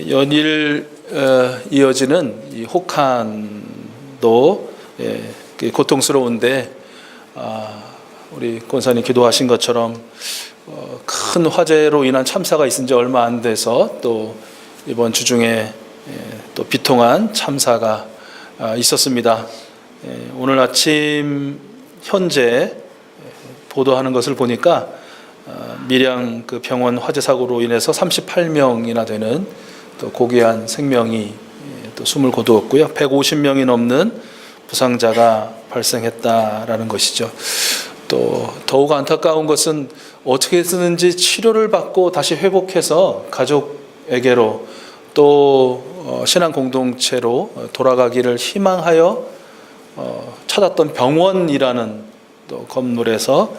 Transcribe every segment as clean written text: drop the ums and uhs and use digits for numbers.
연일 이어지는 이 혹한도 고통스러운데 우리 권사님 기도하신 것처럼 큰 화재로 인한 참사가 있은 지 얼마 안 돼서 또 이번 주 중에 또 비통한 참사가 있었습니다. 오늘 아침 현재 보도하는 것을 보니까 밀양 그 병원 화재 사고로 인해서 38명이나 되는 또 고귀한 생명이 또 숨을 거두었고요. 150명이 넘는 부상자가 발생했다라는 것이죠. 또 더욱 안타까운 것은 어떻게 쓰는지 치료를 받고 다시 회복해서 가족에게로 또 신앙 공동체로 돌아가기를 희망하여 찾았던 병원이라는 또 건물에서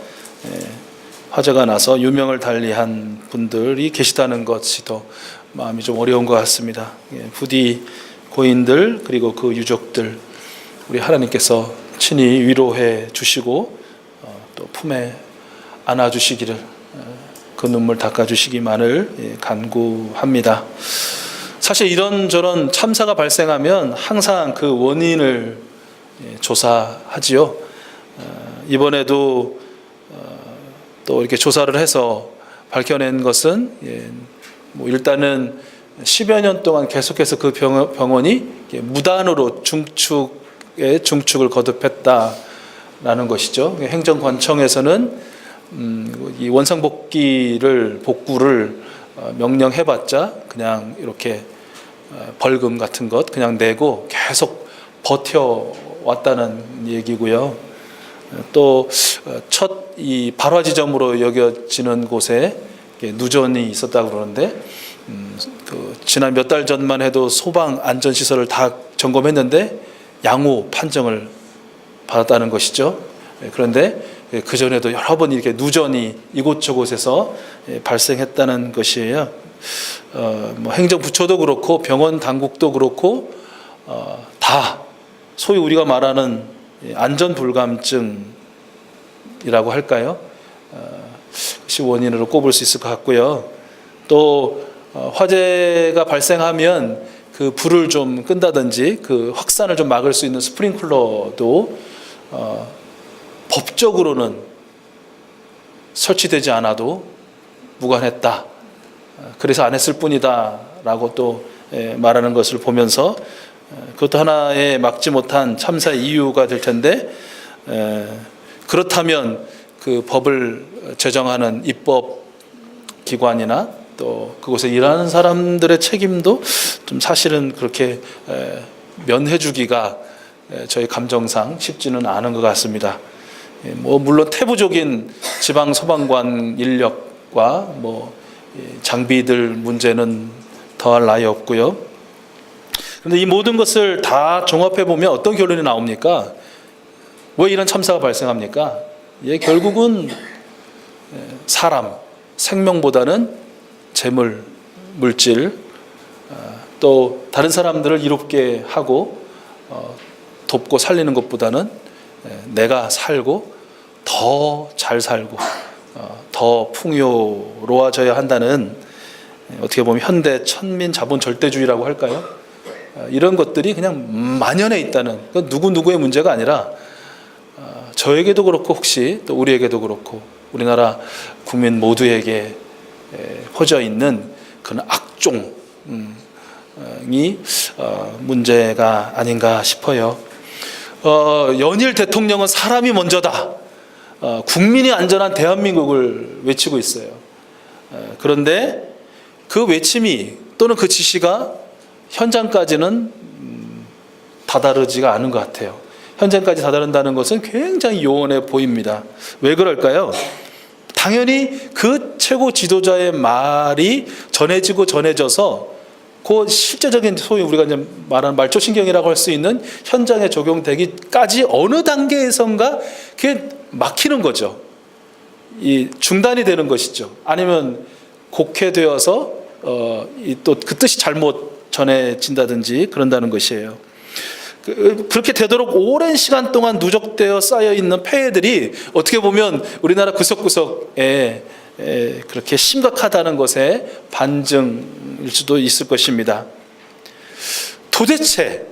화재가 나서 유명을 달리한 분들이 계시다는 것이 더 마음이 좀 어려운 것 같습니다. 부디 고인들 그리고 그 유족들 우리 하나님께서 친히 위로해 주시고 또 품에 안아주시기를 그 눈물 닦아주시기만을 간구합니다. 사실 이런저런 참사가 발생하면 항상 그 원인을 조사하지요. 이번에도 또 이렇게 조사를 해서 밝혀낸 것은 일단은 10여 년 동안 계속해서 그 병원이 무단으로 중축을 거듭했다라는 것이죠. 행정관청에서는 이 원상복구를 명령해봤자 그냥 이렇게 벌금 같은 것 그냥 내고 계속 버텨왔다는 얘기고요. 또 첫 이 발화 지점으로 여겨지는 곳에 누전이 있었다고 그러는데 지난 몇 달 전만 해도 소방 안전 시설을 다 점검했는데 양호 판정을 받았다는 것이죠. 그런데 그 전에도 여러 번 이렇게 누전이 이곳저곳에서 발생했다는 것이에요. 행정부처도 그렇고 병원 당국도 그렇고 다 소위 우리가 말하는 안전불감증이라고 할까요? 그것이 원인으로 꼽을 수 있을 것 같고요. 또 화재가 발생하면 그 불을 좀 끈다든지 그 확산을 좀 막을 수 있는 스프링클러도 법적으로는 설치되지 않아도 무관했다. 그래서 안 했을 뿐이다 라고 또 말하는 것을 보면서 그것도 하나의 막지 못한 참사 이유가 될 텐데 그렇다면 그 법을 제정하는 입법기관이나 또 그곳에 일하는 사람들의 책임도 좀 사실은 그렇게 면해주기가 저희 감정상 쉽지는 않은 것 같습니다. 물론 태부적인 지방 소방관 인력과 장비들 문제는 더할 나위 없고요. 그런데 이 모든 것을 다 종합해 보면 어떤 결론이 나옵니까? 왜 이런 참사가 발생합니까? 결국은 사람, 생명보다는 재물, 물질, 또 다른 사람들을 이롭게 하고 돕고 살리는 것보다는 내가 살고 더 잘 살고 더 풍요로워져야 한다는 어떻게 보면 현대 천민 자본 절대주의라고 할까요? 이런 것들이 그냥 만연해 있다는 누구의 문제가 아니라 저에게도 그렇고 혹시 또 우리에게도 그렇고 우리나라 국민 모두에게 퍼져 있는 그런 악종이 문제가 아닌가 싶어요. 연일 대통령은 사람이 먼저다. 국민이 안전한 대한민국을 외치고 있어요. 그런데 그 외침이 또는 그 지시가 현장까지는 다다르지가 않은 것 같아요. 현장까지 다다른다는 것은 굉장히 요원해 보입니다. 왜 그럴까요? 당연히 그 최고 지도자의 말이 전해져서 그 실제적인 소위 우리가 이제 말하는 말초신경이라고 할 수 있는 현장에 적용되기까지 어느 단계에선가 그게 막히는 거죠. 이 중단이 되는 것이죠. 아니면 곡해되어서 또 그 뜻이 잘못 전해진다든지 그런다는 것이에요. 그렇게 되도록 오랜 시간 동안 누적되어 쌓여 있는 폐해들이 어떻게 보면 우리나라 구석구석에 그렇게 심각하다는 것의 반증 질문일 수도 있을 것입니다. 도대체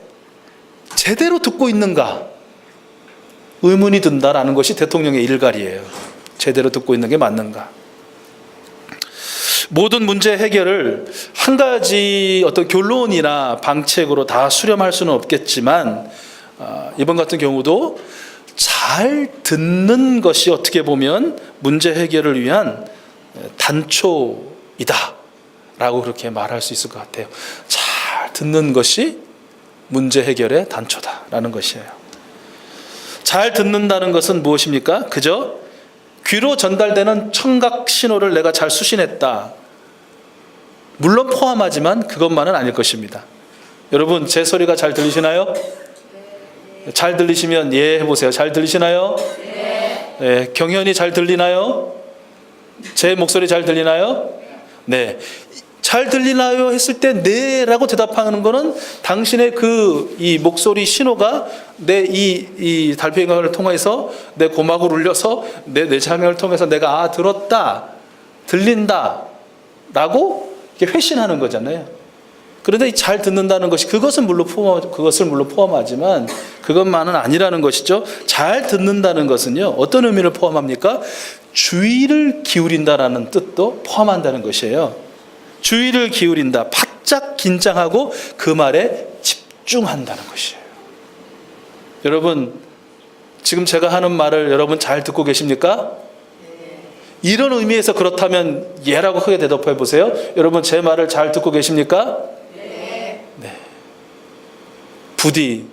제대로 듣고 있는가? 의문이 든다라는 것이 대통령의 일갈이에요. 제대로 듣고 있는 게 맞는가? 모든 문제 해결을 한 가지 어떤 결론이나 방책으로 다 수렴할 수는 없겠지만 이번 같은 경우도 잘 듣는 것이 어떻게 보면 문제 해결을 위한 단초이다 라고 그렇게 말할 수 있을 것 같아요. 잘 듣는 것이 문제 해결의 단초다라는 것이에요. 잘 듣는다는 것은 무엇입니까? 그저 귀로 전달되는 청각 신호를 내가 잘 수신했다. 물론 포함하지만 그것만은 아닐 것입니다. 여러분 제 소리가 잘 들리시나요? 잘 들리시면 예 해보세요. 잘 들리시나요? 네. 경연이 잘 들리나요? 제 목소리 잘 들리나요? 네. 잘 들리나요? 했을 때 네라고 대답하는 거는 당신의 이 목소리 신호가 내 이 달팽이관을 통해서 내 고막을 울려서 내 내장을 통해서 내가 들었다, 들린다 라고 이렇게 회신하는 거잖아요. 그런데 잘 듣는다는 것이 그것을 물론 포함하지만 그것만은 아니라는 것이죠. 잘 듣는다는 것은요, 어떤 의미를 포함합니까? 주의를 기울인다라는 뜻도 포함한다는 것이에요. 주의를 기울인다, 바짝 긴장하고 그 말에 집중한다는 것이에요. 여러분 지금 제가 하는 말을 여러분 잘 듣고 계십니까? 이런 의미에서 그렇다면 예라고 크게 대답해 보세요. 여러분 제 말을 잘 듣고 계십니까? 네. 부디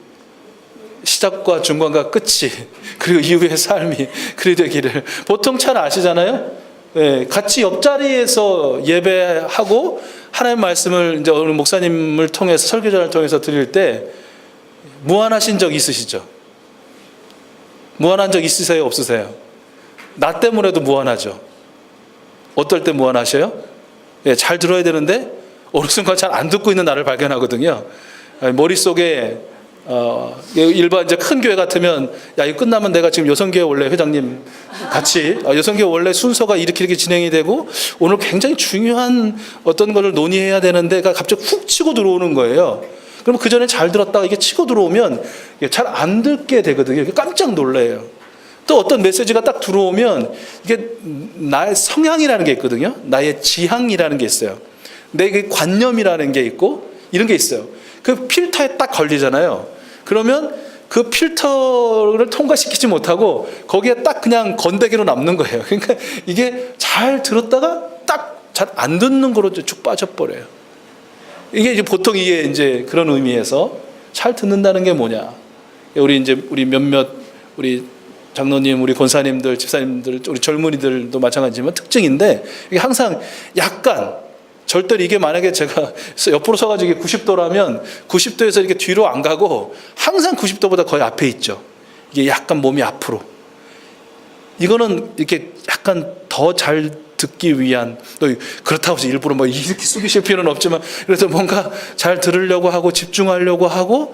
시작과 중간과 끝이 그리고 이후의 삶이 그리 되기를. 보통 잘 아시잖아요. 네, 같이 옆자리에서 예배하고 하나님 말씀을 이제 오늘 목사님을 통해서 설교자를 통해서 드릴 때 무안하신 적 있으시죠? 무안한 적 있으세요? 없으세요? 나 때문에도 무안하죠. 어떨 때 무안하셔요? 예, 잘 들어야 되는데 어느 순간 잘 안 듣고 있는 나를 발견하거든요. 머릿속에 일반 이제 큰 교회 같으면 야 이거 끝나면 내가 지금 여성교회 원래 회장님 같이 여성교회 원래 순서가 이렇게 진행이 되고 오늘 굉장히 중요한 어떤 거를 논의해야 되는데가 갑자기 훅 치고 들어오는 거예요. 그럼 그 전에 잘 들었다가 이게 치고 들어오면 잘 안 듣게 되거든요. 깜짝 놀래요. 또 어떤 메시지가 딱 들어오면 이게 나의 성향이라는 게 있거든요. 나의 지향이라는 게 있어요. 내 관념이라는 게 있고 이런 게 있어요. 그 필터에 딱 걸리잖아요. 그러면 그 필터를 통과시키지 못하고 거기에 딱 그냥 건더기로 남는 거예요. 그러니까 이게 잘 들었다가 딱 잘 안 듣는 거로 쭉 빠져버려요. 이게 이제 보통 이게 이제 그런 의미에서 잘 듣는다는 게 뭐냐. 우리 몇몇 우리 장로님, 우리 권사님들, 집사님들, 우리 젊은이들도 마찬가지지만 특징인데 이게 항상 약간 절대로 이게 만약에 제가 옆으로 서가지고 90도라면 90도에서 이렇게 뒤로 안 가고 항상 90도보다 거의 앞에 있죠. 이게 약간 몸이 앞으로. 이거는 이렇게 약간 더 잘 듣기 위한, 또 그렇다고 해서 일부러 뭐 이렇게 숙이실 필요는 없지만 그래서 뭔가 잘 들으려고 하고 집중하려고 하고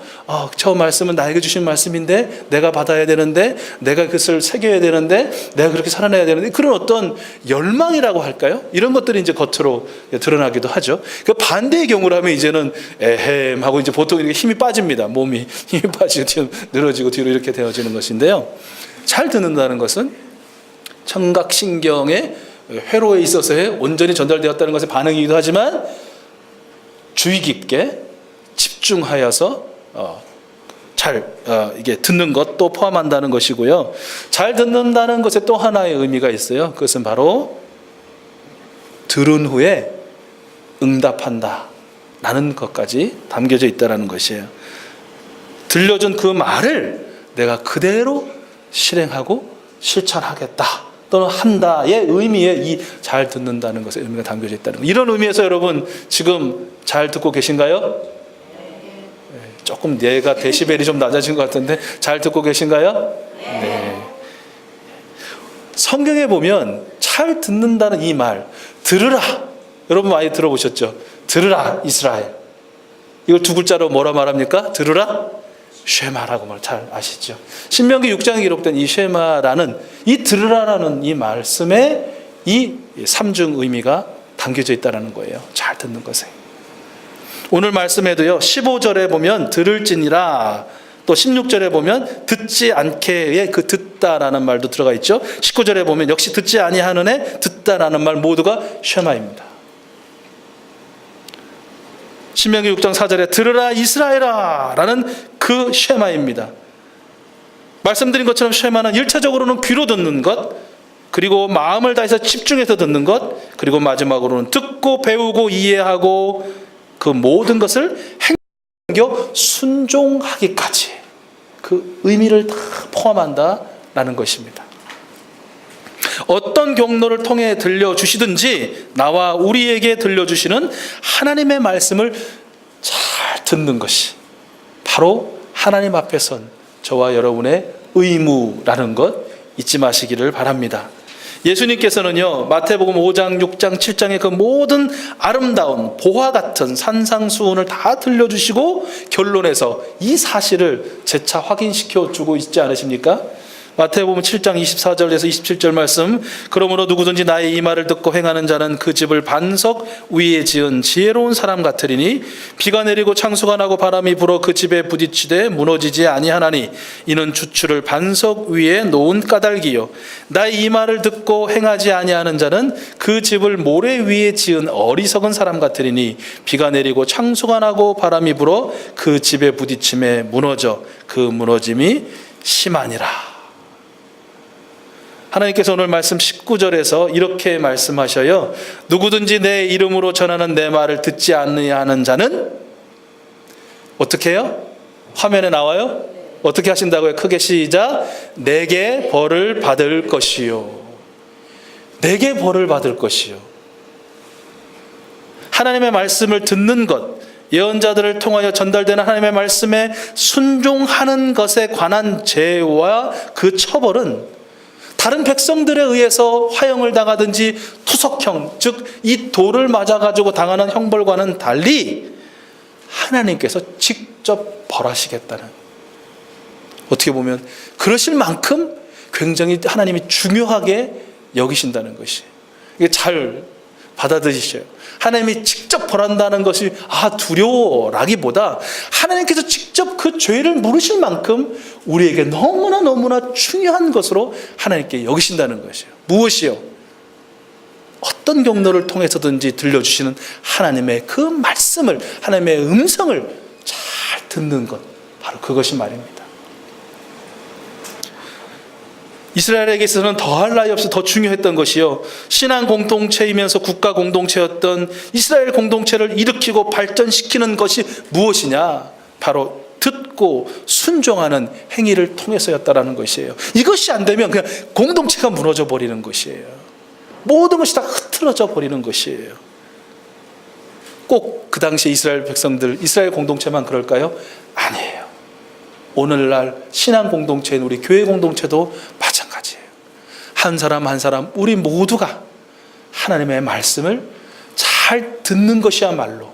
저 말씀은 나에게 주신 말씀인데 내가 받아야 되는데 내가 그것을 새겨야 되는데 내가 그렇게 살아내야 되는데 그런 어떤 열망이라고 할까요? 이런 것들이 이제 겉으로 드러나기도 하죠. 그 반대의 경우라면 이제는 에헴 하고 이제 보통 이렇게 힘이 빠집니다. 몸이 힘이 빠지고 늘어지고 뒤로 이렇게 되어지는 것인데요. 잘 듣는다는 것은 청각신경의 회로에 있어서의 온전히 전달되었다는 것의 반응이기도 하지만 주의 깊게 집중하여서 이게 듣는 것도 포함한다는 것이고요. 잘 듣는다는 것에 또 하나의 의미가 있어요. 그것은 바로 들은 후에 응답한다 라는 것까지 담겨져 있다는 것이에요. 들려준 그 말을 내가 그대로 실행하고 실천하겠다 또는 한다의 의미에 이 잘 듣는다는 것의 의미가 담겨져 있다는 것. 이런 의미에서 여러분 지금 잘 듣고 계신가요? 조금 얘가 데시벨이 좀 낮아진 것 같은데 잘 듣고 계신가요? 네. 성경에 보면 잘 듣는다는 이 말, 들으라. 여러분 많이 들어보셨죠? 들으라 이스라엘. 이걸 두 글자로 뭐라 말합니까? 들으라 쉐마라고 말 잘 아시죠? 신명기 6장에 기록된 이 쉐마라는 이 들으라라는 이 말씀에 이 삼중 의미가 담겨져 있다는 거예요. 잘 듣는 것에. 오늘 말씀에도요, 15절에 보면 들을지니라, 또 16절에 보면 듣지 않게의 그 듣다라는 말도 들어가 있죠. 19절에 보면 역시 듣지 아니하는 애 듣다라는 말 모두가 쉐마입니다. 신명기 6장 4절에 들으라 이스라엘아 라는 그 쉐마입니다. 말씀드린 것처럼 쉐마는 1차적으로는 귀로 듣는 것, 그리고 마음을 다해서 집중해서 듣는 것, 그리고 마지막으로는 듣고 배우고 이해하고 그 모든 것을 행하여 순종하기까지 그 의미를 다 포함한다라는 것입니다. 어떤 경로를 통해 들려주시든지 나와 우리에게 들려주시는 하나님의 말씀을 잘 듣는 것이 바로 하나님 앞에 선 저와 여러분의 의무라는 것 잊지 마시기를 바랍니다. 예수님께서는요, 마태복음 5장, 6장, 7장의 그 모든 아름다운 보화 같은 산상수훈을 다 들려주시고 결론에서 이 사실을 재차 확인시켜 주고 있지 않으십니까? 마태복음 7장 24절에서 27절 말씀, 그러므로 누구든지 나의 이 말을 듣고 행하는 자는 그 집을 반석 위에 지은 지혜로운 사람 같으리니 비가 내리고 창수가 나고 바람이 불어 그 집에 부딪히되 무너지지 아니하나니 이는 주추를 반석 위에 놓은 까닭이요 나의 이 말을 듣고 행하지 아니하는 자는 그 집을 모래 위에 지은 어리석은 사람 같으리니 비가 내리고 창수가 나고 바람이 불어 그 집에 부딪힘에 무너져 그 무너짐이 심하니라. 하나님께서 오늘 말씀 19절에서 이렇게 말씀하셔요. 누구든지 내 이름으로 전하는 내 말을 듣지 않느냐는 자는 어떻게 해요? 화면에 나와요? 어떻게 하신다고요? 크게 시작. 내게 벌을 받을 것이요. 내게 벌을 받을 것이요. 하나님의 말씀을 듣는 것, 예언자들을 통하여 전달되는 하나님의 말씀에 순종하는 것에 관한 죄와 그 처벌은 다른 백성들에 의해서 화형을 당하든지 투석형, 즉 이 돌을 맞아가지고 당하는 형벌과는 달리 하나님께서 직접 벌하시겠다는, 어떻게 보면 그러실 만큼 굉장히 하나님이 중요하게 여기신다는 것이, 이게 잘 받아들이셔요. 하나님이 직접 벌한다는 것이 두려워라기보다 하나님께서 직접 그 죄를 물으실 만큼 우리에게 너무나 중요한 것으로 하나님께 여기신다는 것이에요. 무엇이요? 어떤 경로를 통해서든지 들려주시는 하나님의 그 말씀을, 하나님의 음성을 잘 듣는 것, 바로 그것이 말입니다. 이스라엘에게 있어서는 더할 나위 없이 더 중요했던 것이요, 신앙 공동체이면서 국가 공동체였던 이스라엘 공동체를 일으키고 발전시키는 것이 무엇이냐? 바로 듣고 순종하는 행위를 통해서였다라는 것이에요. 이것이 안 되면 그냥 공동체가 무너져 버리는 것이에요. 모든 것이 다 흐트러져 버리는 것이에요. 꼭 그 당시 이스라엘 백성들, 이스라엘 공동체만 그럴까요? 아니에요. 오늘날 신앙 공동체인 우리 교회 공동체도 마찬가지예요. 한 사람 한 사람 우리 모두가 하나님의 말씀을 잘 듣는 것이야말로,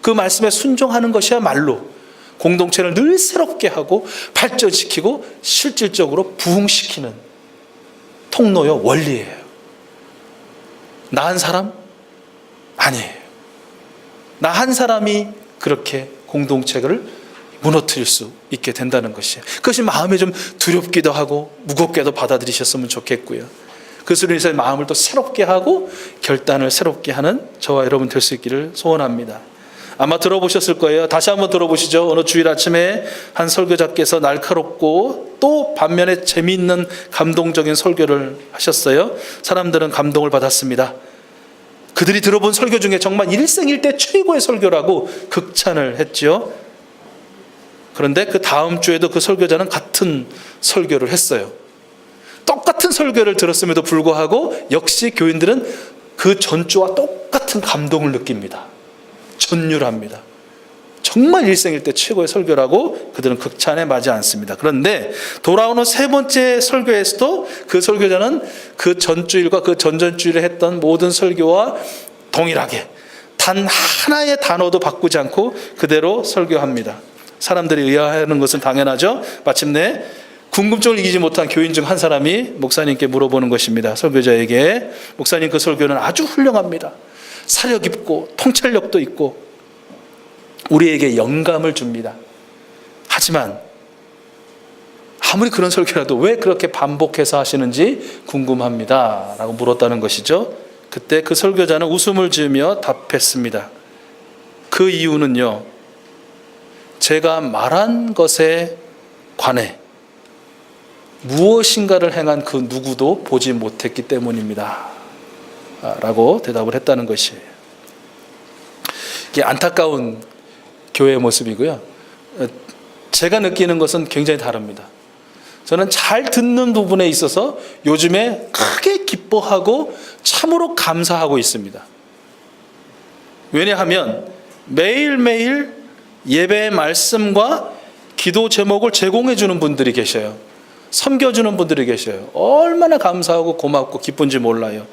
그 말씀에 순종하는 것이야말로 공동체를 늘 새롭게 하고 발전시키고 실질적으로 부흥시키는 통로요, 원리예요. 나 한 사람? 아니에요. 나 한 사람이 그렇게 공동체를 무너뜨릴 수 있게 된다는 것이에요. 그것이 마음에 좀 두렵기도 하고 무겁게도 받아들이셨으면 좋겠고요. 그것으로 인해서 마음을 또 새롭게 하고 결단을 새롭게 하는 저와 여러분 될 수 있기를 소원합니다. 아마 들어보셨을 거예요. 다시 한번 들어보시죠. 어느 주일 아침에 한 설교자께서 날카롭고 또 반면에 재미있는 감동적인 설교를 하셨어요. 사람들은 감동을 받았습니다. 그들이 들어본 설교 중에 정말 일생일대 최고의 설교라고 극찬을 했죠. 그런데 그 다음 주에도 그 설교자는 같은 설교를 했어요. 똑같은 설교를 들었음에도 불구하고 역시 교인들은 그 전주와 똑같은 감동을 느낍니다. 전율합니다. 정말 일생일대 최고의 설교라고 그들은 극찬에 마지 않습니다. 그런데 돌아오는 세 번째 설교에서도 그 설교자는 그 전주일과 그 전전주일에 했던 모든 설교와 동일하게 단 하나의 단어도 바꾸지 않고 그대로 설교합니다. 사람들이 의아해하는 것은 당연하죠. 마침내 궁금증을 이기지 못한 교인 중 한 사람이 목사님께 물어보는 것입니다. 설교자에게, 목사님 그 설교는 아주 훌륭합니다. 사력 있고 통찰력도 있고 우리에게 영감을 줍니다. 하지만 아무리 그런 설교라도 왜 그렇게 반복해서 하시는지 궁금합니다 라고 물었다는 것이죠. 그때 그 설교자는 웃음을 지으며 답했습니다. 그 이유는요, 제가 말한 것에 관해 무엇인가를 행한 그 누구도 보지 못했기 때문입니다 라고 대답을 했다는 것이에요. 이게 안타까운 교회의 모습이고요. 제가 느끼는 것은 굉장히 다릅니다. 저는 잘 듣는 부분에 있어서 요즘에 크게 기뻐하고 참으로 감사하고 있습니다. 왜냐하면 매일매일 예배의 말씀과 기도 제목을 제공해 주는 분들이 계셔요. 섬겨주는 분들이 계셔요. 얼마나 감사하고 고맙고 기쁜지 몰라요.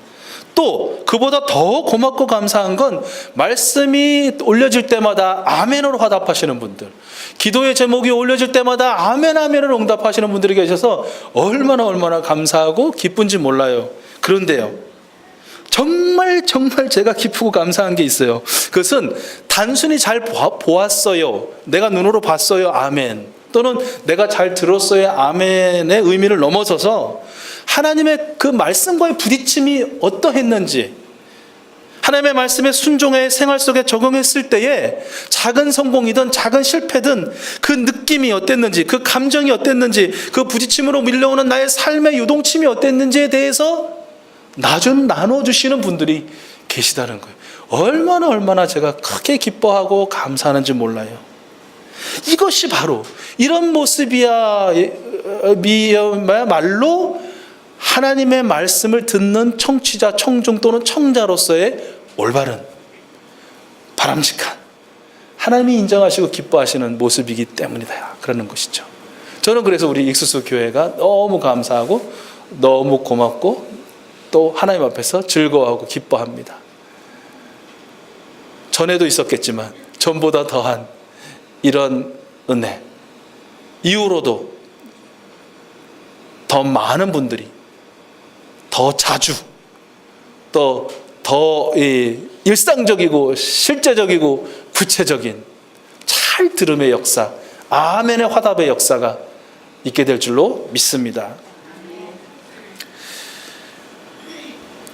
또 그보다 더 고맙고 감사한 건 말씀이 올려질 때마다 아멘으로 화답하시는 분들, 기도의 제목이 올려질 때마다 아멘 아멘으로 응답하시는 분들이 계셔서 얼마나 감사하고 기쁜지 몰라요. 그런데요, 정말 제가 기쁘고 감사한 게 있어요. 그것은 단순히 잘 보았어요, 내가 눈으로 봤어요, 아멘, 또는 내가 잘 들었어요, 아멘의 의미를 넘어서서 하나님의 그 말씀과의 부딪힘이 어떠했는지, 하나님의 말씀에 순종해 생활 속에 적용했을 때에 작은 성공이든 작은 실패든 그 느낌이 어땠는지, 그 감정이 어땠는지, 그 부딪힘으로 밀려오는 나의 삶의 유동침이 어땠는지에 대해서 나눠주시는 분들이 계시다는 거예요. 얼마나 제가 크게 기뻐하고 감사하는지 몰라요. 이것이 바로 이런 모습이야말로 하나님의 말씀을 듣는 청취자, 청중 또는 청자로서의 올바른, 바람직한, 하나님이 인정하시고 기뻐하시는 모습이기 때문이다, 그러는 것이죠. 저는 그래서 우리 익수수 교회가 너무 감사하고 너무 고맙고 또 하나님 앞에서 즐거워하고 기뻐합니다. 전에도 있었겠지만 전보다 더한 이런 은혜 이후로도 더 많은 분들이 더 자주 또 더 일상적이고 실제적이고 구체적인 잘 들음의 역사, 아멘의 화답의 역사가 있게 될 줄로 믿습니다.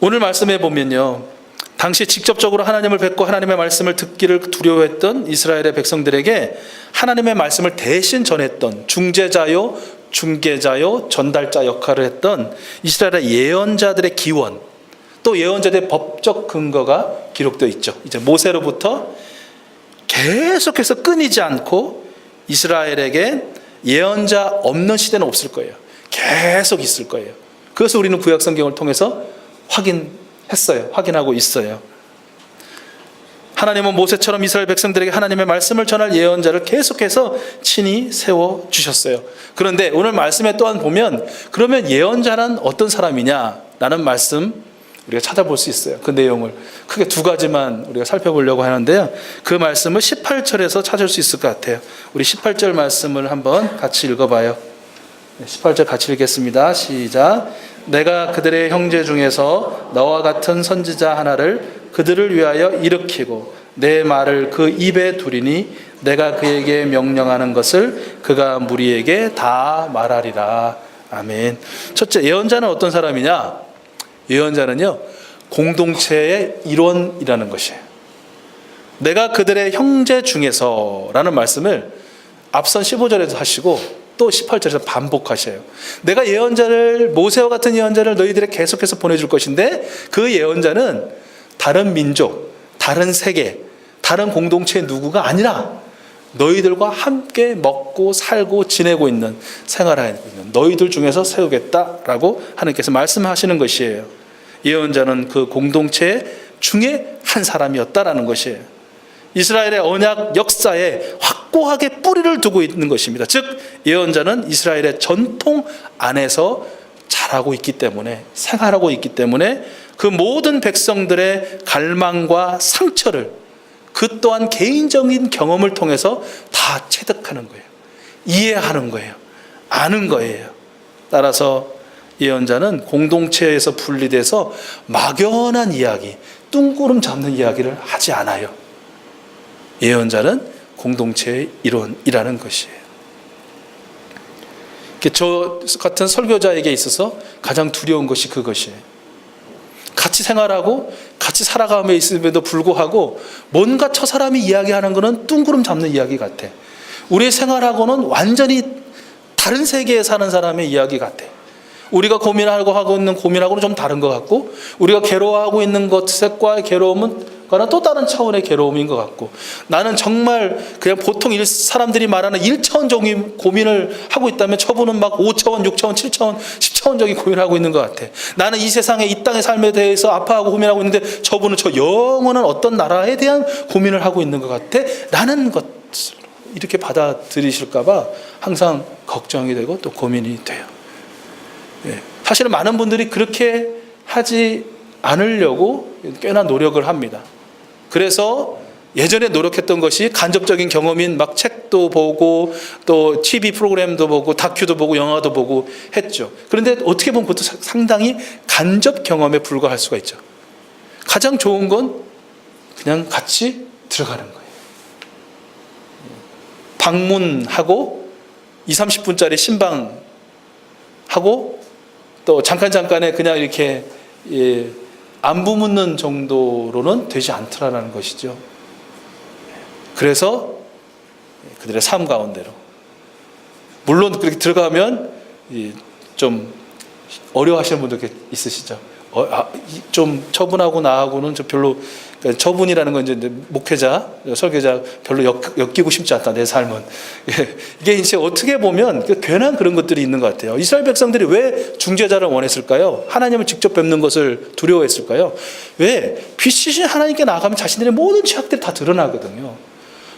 오늘 말씀해 보면요, 당시 직접적으로 하나님을 뵙고 하나님의 말씀을 듣기를 두려워했던 이스라엘의 백성들에게 하나님의 말씀을 대신 전했던 중재자요, 중개자요, 전달자 역할을 했던 이스라엘의 예언자들의 기원, 또 예언자들의 법적 근거가 기록되어 있죠. 이제 모세로부터 계속해서 끊이지 않고 이스라엘에게 예언자 없는 시대는 없을 거예요. 계속 있을 거예요. 그래서 우리는 구약 성경을 통해서 확인하고 있어요. 하나님은 모세처럼 이스라엘 백성들에게 하나님의 말씀을 전할 예언자를 계속해서 친히 세워주셨어요. 그런데 오늘 말씀에 또한 보면, 그러면 예언자는 어떤 사람이냐라는 말씀 우리가 찾아볼 수 있어요. 그 내용을 크게 두 가지만 우리가 살펴보려고 하는데요, 그 말씀을 18절에서 찾을 수 있을 것 같아요. 우리 18절 말씀을 한번 같이 읽어봐요. 18절 같이 읽겠습니다. 시작. 내가 그들의 형제 중에서 너와 같은 선지자 하나를 그들을 위하여 일으키고 내 말을 그 입에 두리니 내가 그에게 명령하는 것을 그가 무리에게 다 말하리라. 아멘. 첫째, 예언자는 어떤 사람이냐? 예언자는요, 공동체의 일원이라는 것이에요. 내가 그들의 형제 중에서 라는 말씀을 앞선 15절에도 하시고 또 18절에서 반복하셔요. 내가 예언자를, 모세와 같은 예언자를 너희들에 계속해서 보내줄 것인데 그 예언자는 다른 민족, 다른 세계, 다른 공동체의 누구가 아니라 너희들과 함께 먹고 살고 지내고 있는, 생활하고 있는 너희들 중에서 세우겠다라고 하나님께서 말씀하시는 것이에요. 예언자는 그 공동체 중에 한 사람이었다라는 것이에요. 이스라엘의 언약 역사에 확고하게 뿌리를 두고 있는 것입니다. 즉 예언자는 이스라엘의 전통 안에서 자라고 있기 때문에, 생활하고 있기 때문에 그 모든 백성들의 갈망과 상처를 그 또한 개인적인 경험을 통해서 다 체득하는 거예요. 이해하는 거예요. 아는 거예요. 따라서 예언자는 공동체에서 분리돼서 막연한 이야기, 뚱구름 잡는 이야기를 하지 않아요. 예언자는 공동체의 일원이라는 것이에요. 저 같은 설교자에게 있어서 가장 두려운 것이 그것이에요. 같이 생활하고 같이 살아감에 있음에도 불구하고 뭔가 저 사람이 이야기하는 것은 뚱구름 잡는 이야기 같아. 우리의 생활하고는 완전히 다른 세계에 사는 사람의 이야기 같아. 우리가 하고 있는 고민하고는 좀 다른 것 같고, 우리가 괴로워하고 있는 것과의 괴로움은 또 다른 차원의 괴로움인 것 같고, 나는 정말 그냥 보통 사람들이 말하는 1차원적인 고민을 하고 있다면 저분은 막 5차원, 6차원, 7차원, 10차원적인 고민을 하고 있는 것 같아. 나는 이 세상에 이 땅의 삶에 대해서 아파하고 고민하고 있는데 저분은 저 영원한 어떤 나라에 대한 고민을 하고 있는 것 같아. 라는 것을 이렇게 받아들이실까 봐 항상 걱정이 되고 또 고민이 돼요. 사실은 많은 분들이 그렇게 하지 않으려고 꽤나 노력을 합니다. 그래서 예전에 노력했던 것이 간접적인 경험인 막 책도 보고 또 TV 프로그램도 보고 다큐도 보고 영화도 보고 했죠. 그런데 어떻게 보면 그것도 상당히 간접 경험에 불과할 수가 있죠. 가장 좋은 건 그냥 같이 들어가는 거예요. 방문하고 20-30분짜리 신방하고 또 잠깐에 그냥 이렇게 안부 묻는 정도로는 되지 않더라는 것이죠. 그래서 그들의 삶 가운데로, 물론 그렇게 들어가면 좀 어려워하시는 분들 있으시죠. 좀 저분하고 나하고는 좀 별로, 그러니까 저분이라는 건 이제 목회자, 설교자 별로 엮이고 싶지 않다, 내 삶은. 이게 이제 어떻게 보면 괜한 그런 것들이 있는 것 같아요. 이스라엘 백성들이 왜 중재자를 원했을까요? 하나님을 직접 뵙는 것을 두려워했을까요? 왜? 빛이신 하나님께 나아가면 자신들의 모든 죄악들이 다 드러나거든요.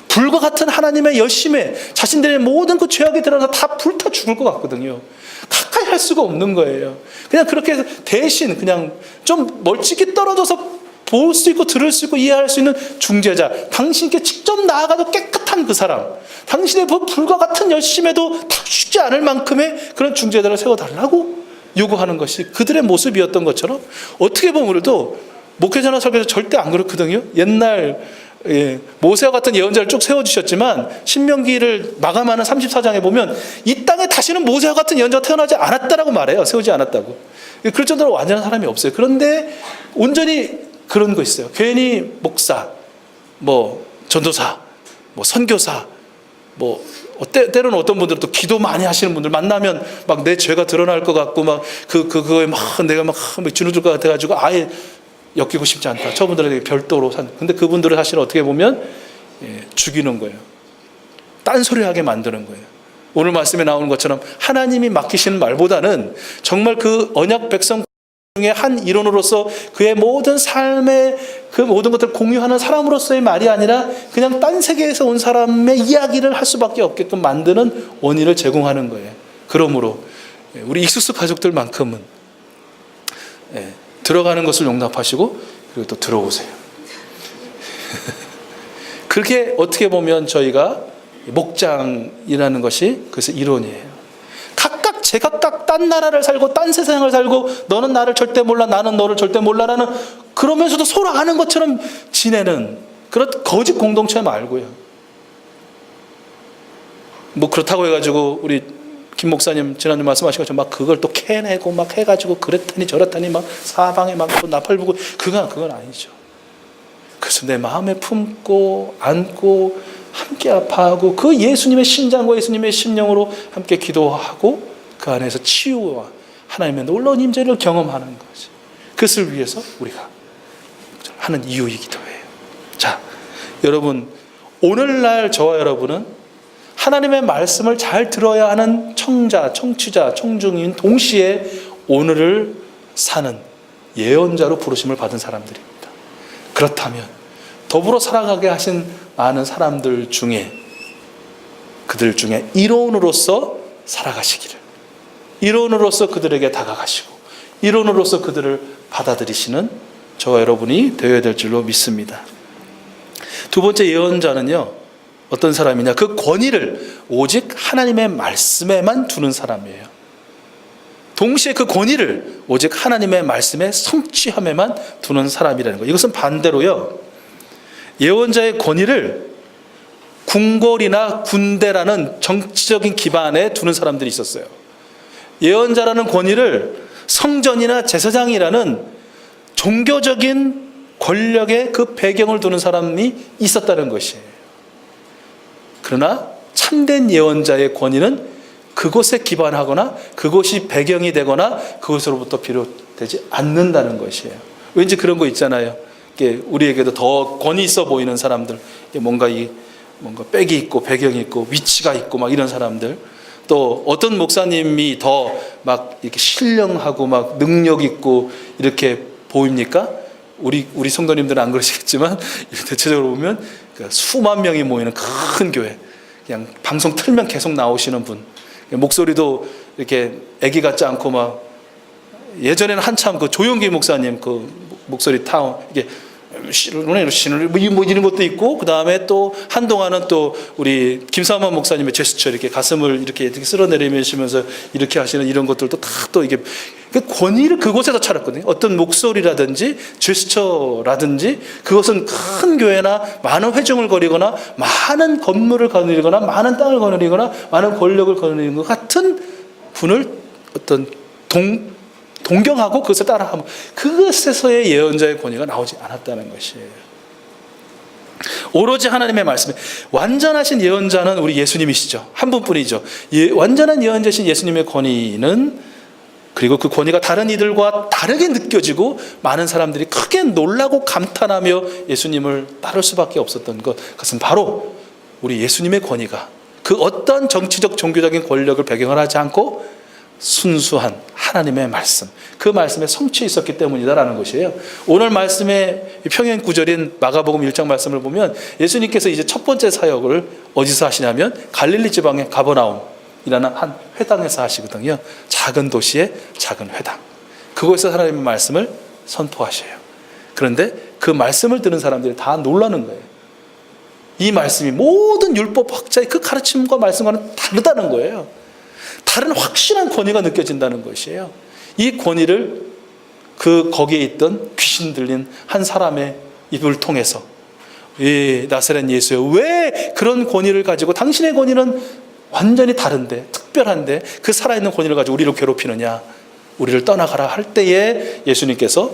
불과 같은 하나님의 열심에 자신들의 모든 그 죄악이 드러나서 다 불타 죽을 것 같거든요. 가까이 할 수가 없는 거예요. 그냥 그렇게 해서 대신 그냥 좀 멀찍이 떨어져서 볼 수 있고 들을 수 있고 이해할 수 있는 중재자, 당신께 직접 나아가도 깨끗한 그 사람, 당신의 불과 같은 열심에도 다 죽지 않을 만큼의 그런 중재자를 세워달라고 요구하는 것이 그들의 모습이었던 것처럼, 어떻게 보면 우리도 목회자나 설교자 절대 안 그렇거든요. 옛날 모세와 같은 예언자를 쭉 세워주셨지만 신명기를 마감하는 34장에 보면 이 땅에 다시는 모세와 같은 예언자가 태어나지 않았다라고 말해요. 세우지 않았다고. 그럴 정도로 완전한 사람이 없어요. 그런데 온전히 그런 거 있어요. 괜히 목사, 뭐 전도사, 뭐 선교사, 뭐 때로는 어떤 분들은 또 기도 많이 하시는 분들 만나면 막 내 죄가 드러날 것 같고 막 그거에 막 내가 막 주눅들 것 같아가지고 아예 엮이고 싶지 않다. 저분들에게 별도로 근데 그분들을 사실 어떻게 보면 죽이는 거예요. 딴소리하게 만드는 거예요. 오늘 말씀에 나오는 것처럼 하나님이 맡기시는 말보다는 정말 그 언약 백성 중에 한 일원으로서 그의 모든 삶의 그 모든 것들을 공유하는 사람으로서의 말이 아니라 그냥 딴 세계에서 온 사람의 이야기를 할 수밖에 없게끔 만드는 원인을 제공하는 거예요. 그러므로 우리 익숙스 가족들만큼은 들어가는 것을 용납하시고 그리고 또 들어오세요. 그렇게 어떻게 보면 저희가 목장이라는 것이 그래서 이론이에요. 각각 제각각 딴 나라를 살고 딴 세상을 살고 너는 나를 절대 몰라 나는 너를 절대 몰라라는, 그러면서도 서로 아는 것처럼 지내는 그런 거짓 공동체 말고요. 뭐 그렇다고 해가지고 우리 김 목사님 지난주 말씀하신 것처럼 막 그걸 또 캐내고 막 해가지고 그랬더니 저랬더니 막 사방에 막 또 나팔 부고 그건 아니죠. 그래서 내 마음에 품고 안고 함께 아파하고 그 예수님의 심장과 예수님의 심령으로 함께 기도하고 그 안에서 치유와 하나님의 놀라운 임재를 경험하는 것이, 그것을 위해서 우리가 하는 이유이기도 해요. 자, 여러분, 오늘날 저와 여러분은 하나님의 말씀을 잘 들어야 하는 청자, 청취자, 청중인 동시에 오늘을 사는 예언자로 부르심을 받은 사람들입니다. 그렇다면 더불어 살아가게 하신 많은 사람들 중에 그들 중에 일원으로서 살아가시기를, 일원으로서 그들에게 다가가시고 일원으로서 그들을 받아들이시는 저와 여러분이 되어야 될 줄로 믿습니다. 두 번째 예언자는요, 어떤 사람이냐, 그 권위를 오직 하나님의 말씀에만 두는 사람이에요. 동시에 그 권위를 오직 하나님의 말씀의 성취함에만 두는 사람이라는 거예요. 이것은 반대로요, 예언자의 권위를 궁궐이나 군대라는 정치적인 기반에 두는 사람들이 있었어요. 예언자라는 권위를 성전이나 제사장이라는 종교적인 권력의 그 배경을 두는 사람이 있었다는 것이에요. 그러나 참된 예언자의 권위는 그곳에 기반하거나 그곳이 배경이 되거나 그것으로부터 비롯되지 않는다는 것이에요. 왠지 그런 거 있잖아요. 우리에게도 더 권위 있어 보이는 사람들, 뭔가 빽이 있고 배경이 있고 위치가 있고 막 이런 사람들, 또 어떤 목사님이 더 막 이렇게 신령하고 막 능력 있고 이렇게 보입니까? 우리 성도님들은 안 그러시겠지만 대체적으로 보면 수만 명이 모이는 큰 교회, 그냥 방송 틀면 계속 나오시는 분, 목소리도 이렇게 애기 같지 않고 막 예전에는 한참 그 조용기 목사님 그 목소리 타운 이게 신을 뭐 이런 것도 있고, 그 다음에 또 한동안은 또 우리 김삼환 목사님의 제스처 이렇게 가슴을 이렇게 쓸어내리면서 이렇게 하시는 이런 것들도 다 또 이게 권위를 그곳에서 찾았거든요. 어떤 목소리라든지 제스처라든지 그것은 큰 교회나 많은 회중을 거리거나 많은 건물을 거느리거나 많은 땅을 거느리거나 많은 권력을 거느리는 것 같은 분을 어떤 동경하고 그것을 따라하면 그것에서의 예언자의 권위가 나오지 않았다는 것이에요. 오로지 하나님의 말씀에 완전하신 예언자는 우리 예수님이시죠. 한 분뿐이죠. 완전한 예언자신 예수님의 권위는, 그리고 그 권위가 다른 이들과 다르게 느껴지고 많은 사람들이 크게 놀라고 감탄하며 예수님을 따를 수밖에 없었던 것, 그것은 바로 우리 예수님의 권위가 그 어떤 정치적 종교적인 권력을 배경을 하지 않고 순수한 하나님의 말씀, 그 말씀에 성취해 있었기 때문이다라는 것이에요. 오늘 말씀의 평행 구절인 마가복음 1장 말씀을 보면 예수님께서 이제 첫 번째 사역을 어디서 하시냐면 갈릴리 지방의 가버나움이라는 한 회당에서 하시거든요. 작은 도시의 작은 회당, 그곳에서 하나님의 말씀을 선포하셔요. 그런데 그 말씀을 듣는 사람들이 다 놀라는 거예요. 이 말씀이 모든 율법 학자의 그 가르침과 말씀과는 다르다는 거예요. 다른 확실한 권위가 느껴진다는 것이에요. 이 권위를 거기에 있던 귀신 들린 한 사람의 입을 통해서, 나사렛 예수여, 왜 그런 권위를 가지고 당신의 권위는 완전히 다른데 특별한데 그 살아있는 권위를 가지고 우리를 괴롭히느냐, 우리를 떠나가라 할 때에 예수님께서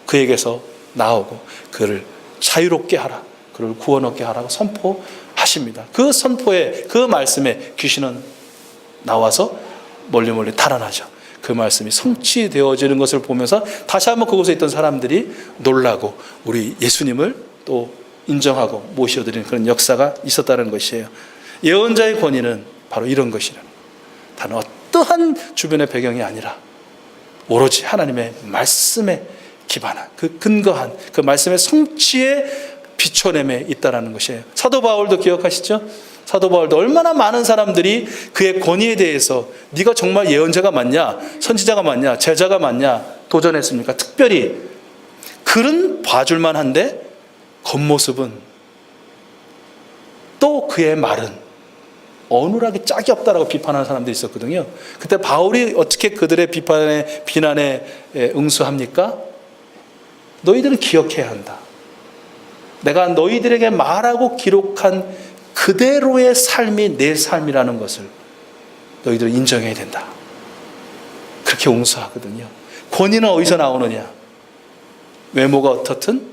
그에게서 나오고 그를 자유롭게 하라, 그를 구원 얻게 하라고 선포하십니다. 그 선포에, 그 말씀에 귀신은 나와서 멀리 달아나죠. 그 말씀이 성취되어지는 것을 보면서 다시 한번 그곳에 있던 사람들이 놀라고 우리 예수님을 또 인정하고 모셔드리는 그런 역사가 있었다는 것이에요. 예언자의 권위는 바로 이런 것이라는, 다른 어떠한 주변의 배경이 아니라 오로지 하나님의 말씀에 기반한, 그 근거한 그 말씀의 성취에 비춰냄에 있다는 것이에요. 사도 바울도 기억하시죠? 사도 바울도 얼마나 많은 사람들이 그의 권위에 대해서 네가 정말 예언자가 맞냐, 선지자가 맞냐, 제자가 맞냐 도전했습니까? 특별히 글은 봐줄만 한데 겉모습은, 또 그의 말은 어눌하게 짝이 없다라고 비판하는 사람들이 있었거든요. 그때 바울이 어떻게 그들의 비난에 응수합니까? 너희들은 기억해야 한다. 내가 너희들에게 말하고 기록한 그대로의 삶이 내 삶이라는 것을 너희들은 인정해야 된다. 그렇게 응수하거든요. 권위는 어디서 나오느냐? 외모가 어떻든,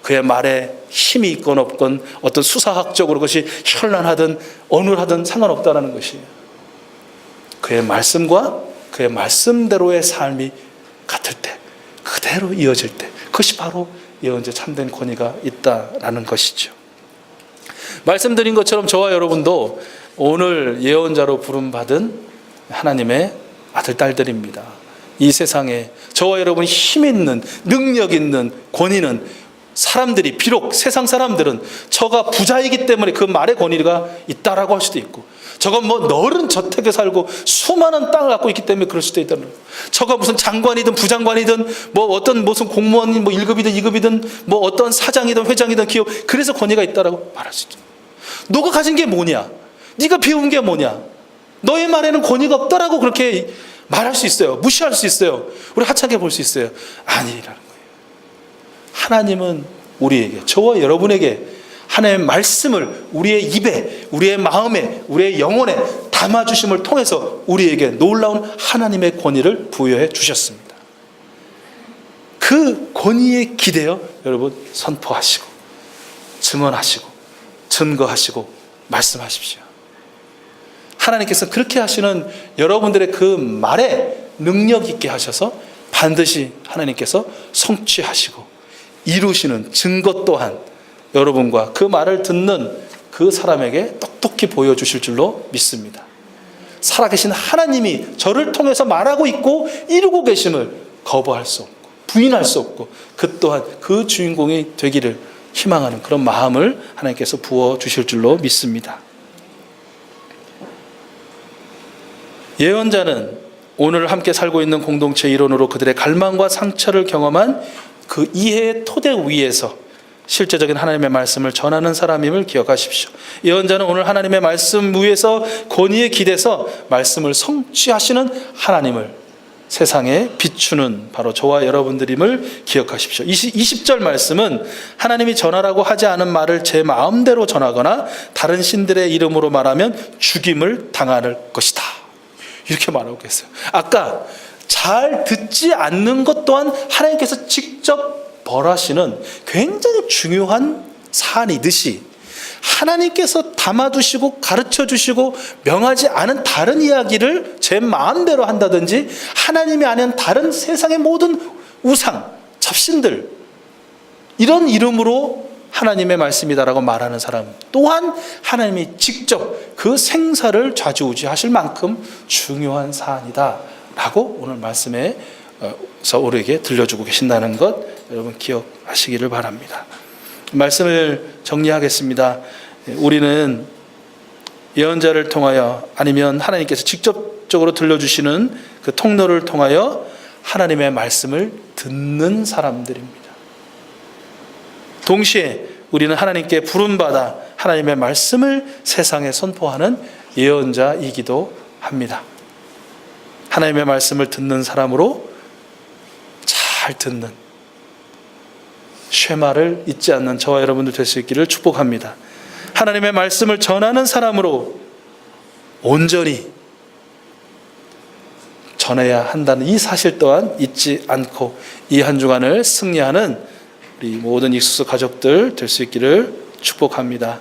그의 말에 힘이 있건 없건, 어떤 수사학적으로 그것이 현란하든 어눌하든 상관없다는 것이에요. 그의 말씀과 그의 말씀대로의 삶이 같을 때, 그대로 이어질 때, 그것이 바로 예언자 참된 권위가 있다라는 것이죠. 말씀드린 것처럼 저와 여러분도 오늘 예언자로 부름받은 하나님의 아들, 딸들입니다. 이 세상에 저와 여러분이 힘 있는, 능력 있는, 권위 있는 사람들이, 비록 세상 사람들은 저가 부자이기 때문에 그 말의 권위가 있다라고 할 수도 있고, 저가 뭐 넓은 저택에 살고 수많은 땅을 갖고 있기 때문에 그럴 수도 있다는 거예요. 저가 무슨 장관이든 부장관이든 뭐 어떤 무슨 공무원이 뭐 1급이든 2급이든 뭐 어떤 사장이든 회장이든 기업, 그래서 권위가 있다라고 말할 수 있죠. 너가 가진 게 뭐냐? 네가 배운 게 뭐냐? 너의 말에는 권위가 없다라고 그렇게 말할 수 있어요. 무시할 수 있어요. 우리 하찮게 볼 수 있어요. 아니라는 거예요. 하나님은 우리에게, 저와 여러분에게 하나님의 말씀을 우리의 입에, 우리의 마음에, 우리의 영혼에 담아주심을 통해서 우리에게 놀라운 하나님의 권위를 부여해 주셨습니다. 그 권위에 기대어 여러분 선포하시고 증언하시고 증거하시고 말씀하십시오. 하나님께서 그렇게 하시는 여러분들의 그 말에 능력 있게 하셔서 반드시 하나님께서 성취하시고 이루시는 증거 또한 여러분과 그 말을 듣는 그 사람에게 똑똑히 보여주실 줄로 믿습니다. 살아계신 하나님이 저를 통해서 말하고 있고 이루고 계심을 거부할 수 없고 부인할 수 없고 그 또한 그 주인공이 되기를 희망하는 그런 마음을 하나님께서 부어주실 줄로 믿습니다. 예언자는 오늘 함께 살고 있는 공동체 일원으로 그들의 갈망과 상처를 경험한 그 이해의 토대 위에서 실제적인 하나님의 말씀을 전하는 사람임을 기억하십시오. 예언자는 오늘 하나님의 말씀 위에서 권위에 기대서 말씀을 성취하시는 하나님을 세상에 비추는 바로 저와 여러분들임을 기억하십시오. 20절 말씀은 하나님이 전하라고 하지 않은 말을 제 마음대로 전하거나 다른 신들의 이름으로 말하면 죽임을 당할 것이다, 이렇게 말하고 계세요. 아까 잘 듣지 않는 것 또한 하나님께서 직접 벌하시는 굉장히 중요한 사안이듯이 하나님께서 담아두시고 가르쳐주시고 명하지 않은 다른 이야기를 제 마음대로 한다든지 하나님이 아닌 다른 세상의 모든 우상, 잡신들 이런 이름으로 하나님의 말씀이다라고 말하는 사람 또한 하나님이 직접 그 생사를 좌지우지하실 만큼 중요한 사안이다 라고 오늘 말씀에서 우리에게 들려주고 계신다는 것 여러분 기억하시기를 바랍니다. 말씀을 정리하겠습니다. 우리는 예언자를 통하여 아니면 하나님께서 직접적으로 들려주시는 그 통로를 통하여 하나님의 말씀을 듣는 사람들입니다. 동시에 우리는 하나님께 부름받아 하나님의 말씀을 세상에 선포하는 예언자이기도 합니다. 하나님의 말씀을 듣는 사람으로 잘 듣는 쉐마를 잊지 않는 저와 여러분들 될 수 있기를 축복합니다. 하나님의 말씀을 전하는 사람으로 온전히 전해야 한다는 이 사실 또한 잊지 않고 이 한 주간을 승리하는 우리 모든 익숙수 가족들 될 수 있기를 축복합니다.